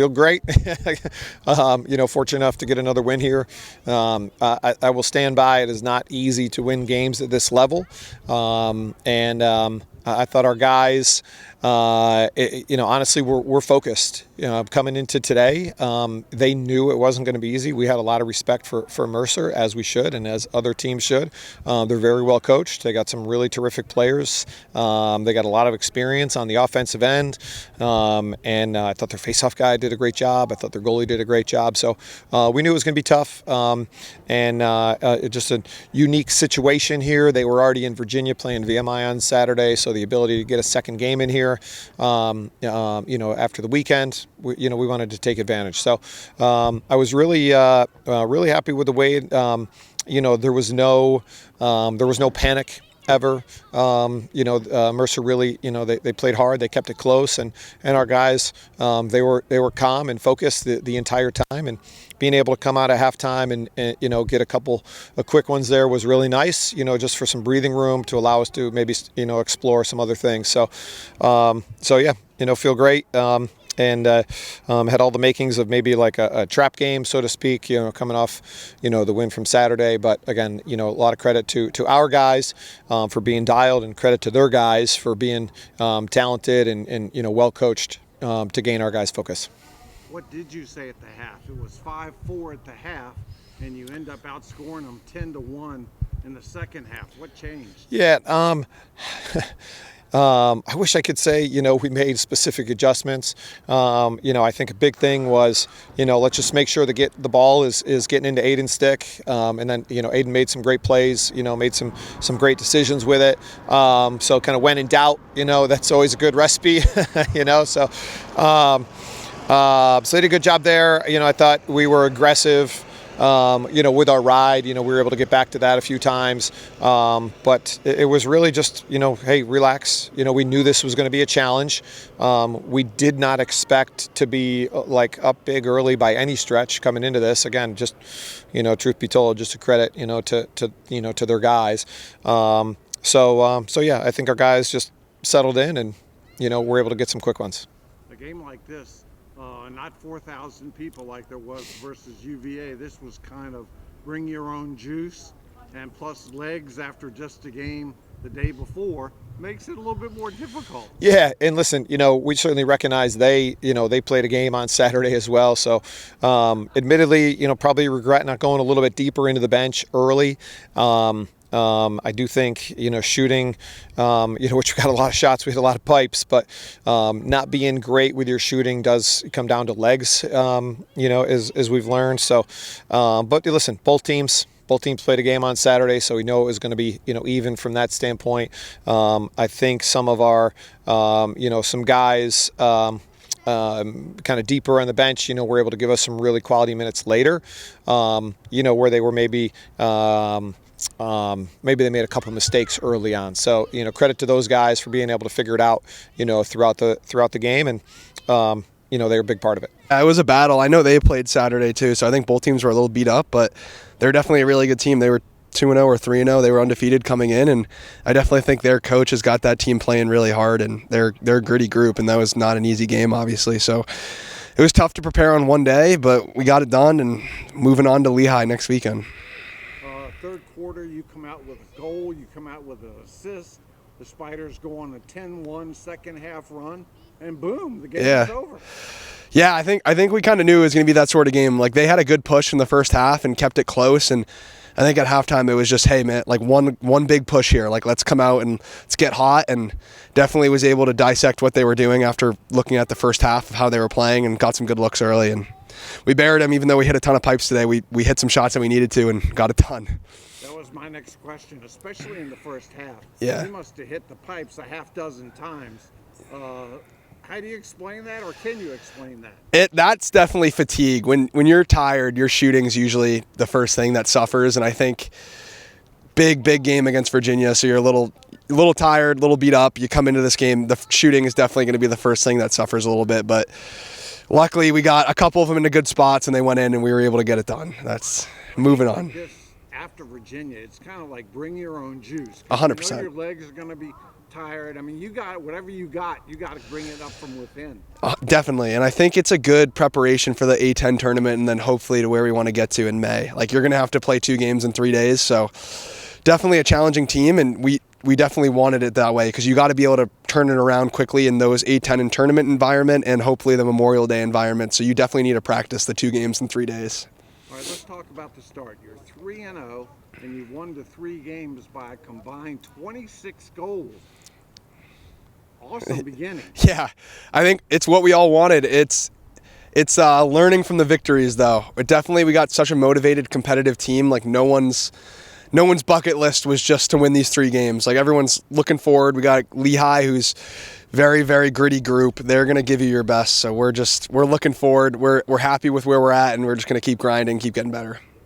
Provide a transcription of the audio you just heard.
feel great. Fortunate enough to get another win here. I will stand by. It is not easy to win games at this level, I thought our guys, honestly, we're focused. Coming into today, they knew it wasn't going to be easy. We had a lot of respect for Mercer, as we should, and as other teams should. They're very well coached. They got some really terrific players. They got a lot of experience on the offensive end, I thought their faceoff guy did a great job. I thought their goalie did a great job. So we knew it was going to be tough, just a unique situation here. They were already in Virginia playing VMI on Saturday, so the ability to get a second game in here, after the weekend, we wanted to take advantage. So I was really happy with the way, there was no panic ever. Mercer really, they played hard. They kept it close, and our guys, they were calm and focused the entire time. And being able to come out at halftime and get a couple of quick ones there was really nice. Just for some breathing room to allow us to maybe explore some other things. So feel great. Had all the makings of maybe like a trap game, so to speak, coming off, the win from Saturday. But again, a lot of credit to our guys for being dialed, and credit to their guys for being talented and well coached to gain our guys' focus. What did you say at the half? It was 5-4 at the half, and you end up outscoring them 10-1 in the second half. What changed? Yeah. I wish I could say, we made specific adjustments. I think a big thing was, let's just make sure the ball is getting into Aiden's stick. And then, Aiden made some great plays, made some great decisions with it. So kind of when in doubt, that's always a good recipe, so they did a good job there. I thought we were aggressive. With our ride, we were able to get back to that a few times. But it was really just, hey, relax. We knew this was going to be a challenge. We did not expect to be up big early by any stretch coming into this. Again, just, truth be told, just a credit, to their guys. I think our guys just settled in and, were able to get some quick ones. A game like this, not 4,000 people like there was versus UVA. This was kind of bring your own juice, and plus legs after just a game the day before makes it a little bit more difficult. Yeah, and listen, we certainly recognize they played a game on Saturday as well. So, admittedly, probably regret not going a little bit deeper into the bench early. I do think, shooting, which we got a lot of shots, we had a lot of pipes, but not being great with your shooting does come down to legs, as we've learned. So, but listen, both teams played a game on Saturday, so we know it was going to be, even from that standpoint. I think some of our, some guys, kind of deeper on the bench, were able to give us some really quality minutes later, where they were maybe they made a couple mistakes early on. So, credit to those guys for being able to figure it out, throughout the game. And, they were a big part of it. It was a battle. I know they played Saturday too, so I think both teams were a little beat up, but they're definitely a really good team. They were 2-0 or 3-0. They were undefeated coming in, and I definitely think their coach has got that team playing really hard, and they're a gritty group, and that was not an easy game, obviously. So it was tough to prepare on one day, but we got it done, and moving on to Lehigh next weekend. Third quarter, you come out with a goal, you come out with an assist. The Spiders go on a 10-1 second half run, and boom, the game is over. Yeah, I think we kind of knew it was going to be that sort of game. Like, they had a good push in the first half and kept it close, and I think at halftime it was just, hey man, like one big push here. Like, let's come out and let's get hot, and definitely was able to dissect what they were doing after looking at the first half of how they were playing, and got some good looks early, and we buried them. Even though we hit a ton of pipes today, we hit some shots that we needed to and got it done. That was my next question, especially in the first half. Yeah. You must have hit the pipes a half dozen times. How do you explain that, or can you explain that? That's definitely fatigue. When you're tired, your shooting's usually the first thing that suffers, and I think big game against Virginia, so you're a little tired, a little beat up. You come into this game, the shooting is definitely going to be the first thing that suffers a little bit, but luckily we got a couple of them into good spots, and they went in, and we were able to get it done. That's moving on. After Virginia, it's kind of like bring your own juice. 100%. Your legs are going to be tired. I mean, you got whatever you got to bring it up from within. Definitely, and I think it's a good preparation for the A10 tournament, and then hopefully to where we want to get to in May. Like, you're going to have to play 2 games in 3 days, so definitely a challenging team, and we definitely wanted it that way because you got to be able to turn it around quickly in those A10 and tournament environment and hopefully the Memorial Day environment. So you definitely need to practice the 2 games in 3 days. All right, let's talk about the start. You're 3-0, and you've won the 3 games by a combined 26 goals. Awesome beginning. Yeah, I think it's what we all wanted. It's learning from the victories, though. But definitely, we got such a motivated, competitive team. Like, no one's bucket list was just to win these 3 games. Like, everyone's looking forward. We got Lehigh, who's very, very gritty group. They're going to give you your best. So we're looking forward. We're happy with where we're at, and we're just going to keep grinding, keep getting better.